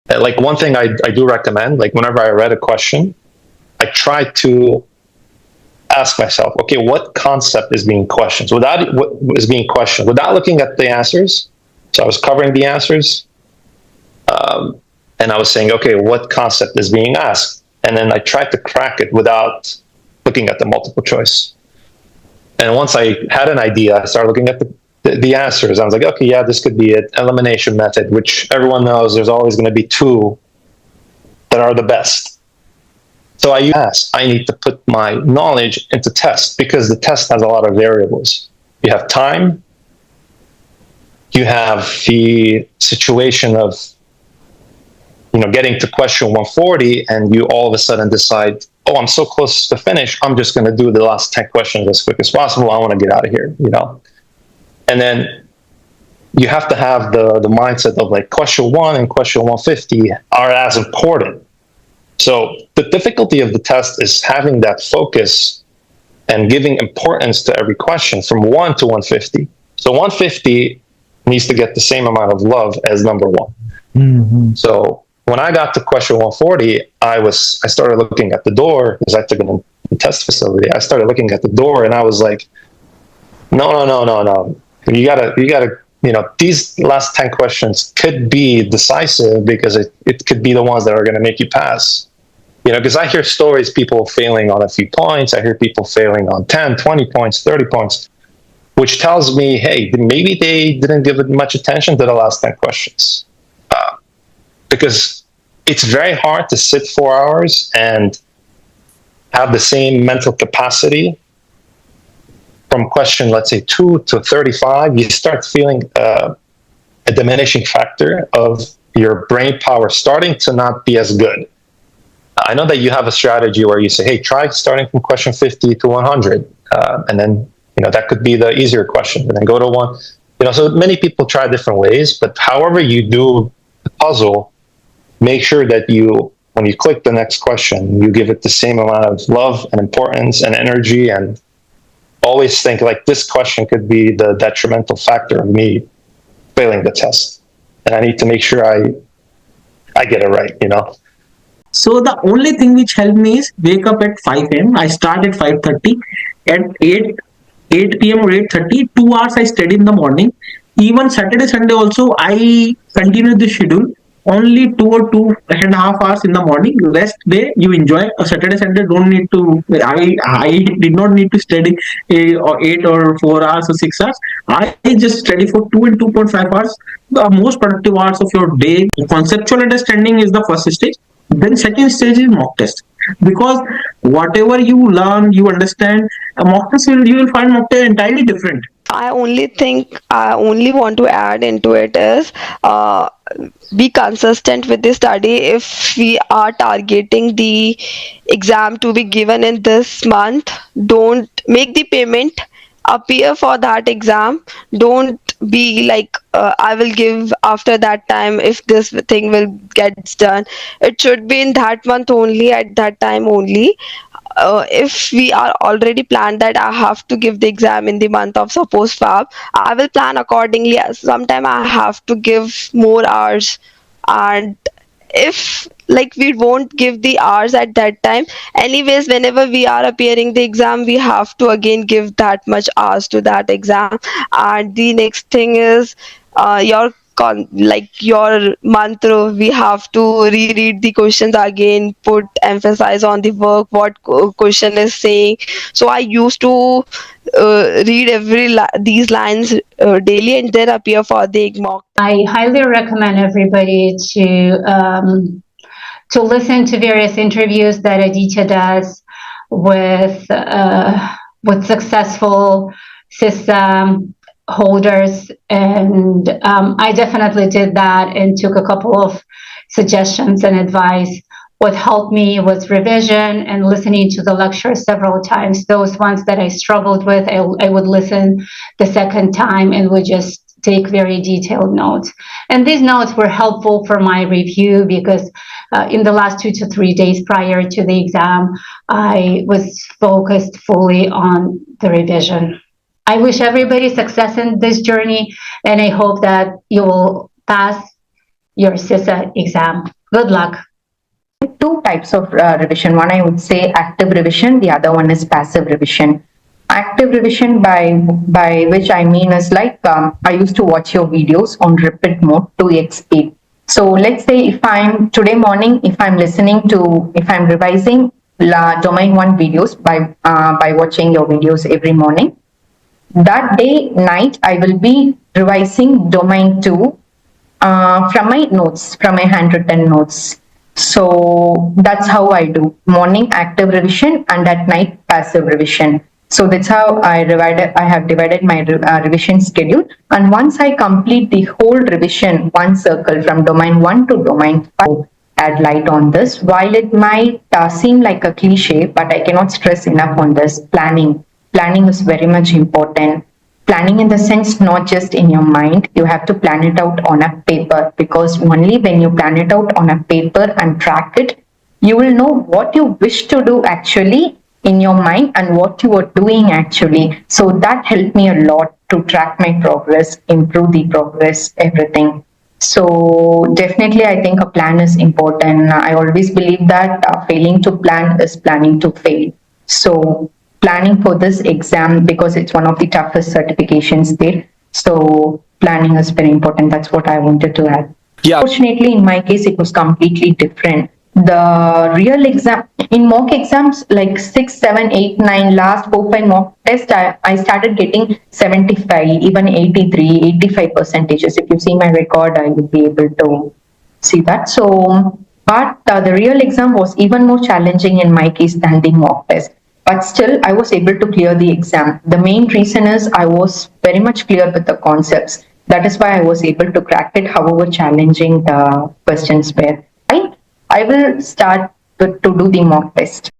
Like one thing I do recommend, like whenever I read a question, I try to ask myself, okay, what concept is being questioned? What is being questioned without looking at the answers. So I was covering the answers, and I was saying, okay, what concept is being asked? And then I tried to crack it without looking at the multiple choice. And once I had an idea, I started looking at the answers. I was like, okay, yeah, this could be it. Elimination method, which everyone knows there's always going to be two that are the best. So I need to put my knowledge into test, because the test has a lot of variables. You have time, you have the situation of, getting to question 140, and you all of a sudden decide, oh, I'm so close to finish, I'm just going to do the last 10 questions as quick as possible. I want to get out of here, And then you have to have the mindset of like question 1 and question 150 are as important. So the difficulty of the test is having that focus and giving importance to every question from 1 to 150. So 150 needs to get the same amount of love as number 1. Mm-hmm. So when I got to question 140, I started looking at the door, because I took it in the test facility. I started looking at the door, and I was like, no. You gotta, these last 10 questions could be decisive, because it could be the ones that are going to make you pass. Because I hear stories, people failing on a few points. I hear people failing on 10, 20 points, 30 points, which tells me, hey, maybe they didn't give it much attention to the last 10 questions. Because it's very hard to sit 4 hours and have the same mental capacity from question, let's say 2 to 35. You start feeling a diminishing factor of your brain power starting to not be as good. I know that you have a strategy where you say, hey, try starting from question 50 to 100. And then, that could be the easier question, and then go to 1. So many people try different ways, but however you do the puzzle, make sure that when you click the next question, you give it the same amount of love and importance and energy, and always think like this question could be the detrimental factor of me failing the test. And I need to make sure I get it right, So the only thing which helped me is wake up at 5 a.m. I start at 5:30. At 8 p.m. or 8:30, 2 hours I study in the morning. Even Saturday, Sunday also, I continue the schedule. Only 2 or 2.5 hours in the morning. Rest day you enjoy. Saturday, Sunday don't need to. I did not need to study 8 or 4 hours or 6 hours. I just study for 2 and 2.5 hours. The most productive hours of your day. Conceptual understanding is the first stage. Then second stage is mock test. Because whatever you learn, you understand, a mock test you will find mock test entirely different. I only want to add into it is be consistent with the study. If we are targeting the exam to be given in this month, don't make the payment, appear for that exam. Don't be like I will give after that time if this thing will get done. It should be in that month only, at that time only. If we are already planned that I have to give the exam in the month of suppose Feb, I will plan accordingly. Sometime I have to give more hours, and if like we won't give the hours at that time, anyways whenever we are appearing the exam, we have to again give that much hours to that exam. And the next thing is your your mantra, we have to reread the questions again, put emphasize on the work, what question is saying. So I used to read these lines daily and then appear for the mock. I highly recommend everybody to listen to various interviews that Aaditya does with successful CISA holders, and I definitely did that and took a couple of suggestions and advice. What helped me was revision and listening to the lecture several times. Those ones that I struggled with, I would listen the second time and would just take very detailed notes. And these notes were helpful for my review because in the last 2 to 3 days prior to the exam, I was focused fully on the revision. I wish everybody success in this journey, and I hope that you will pass your CISA exam. Good luck. Two types of revision. One, I would say active revision. The other one is passive revision. Active revision, by which I mean is like I used to watch your videos on repeat mode 2x speed. So let's say if I'm today morning, if I'm revising domain 1 videos by watching your videos every morning, that day night I will be revising domain 2 from my notes, from my handwritten notes. So that's how I do morning active revision and at night passive revision. So that's how I have divided my revision schedule. And once I complete the whole revision, one circle from domain 1 to domain 5, add light on this. While it might seem like a cliche, but I cannot stress enough on this. Planning is very much important. Planning in the sense not just in your mind, you have to plan it out on a paper, because only when you plan it out on a paper and track it, you will know what you wish to do actually in your mind and what you are doing actually. So that helped me a lot to track my progress, improve the progress, everything. So definitely I think a plan is important. I always believe that failing to plan is planning to fail. So planning for this exam, because it's one of the toughest certifications there. So planning is very important. That's what I wanted to add. Yeah. Fortunately, in my case, it was completely different. The real exam, in mock exams, like 6, 7, 8, 9, last 4, 5 mock tests, I started getting 75, even 83, 85 percentages. If you see my record, I would be able to see that. So, but the real exam was even more challenging in my case than the mock test. But still, I was able to clear the exam. The main reason is I was very much clear with the concepts. That is why I was able to crack it, however challenging the questions were. I will start to do the mock test.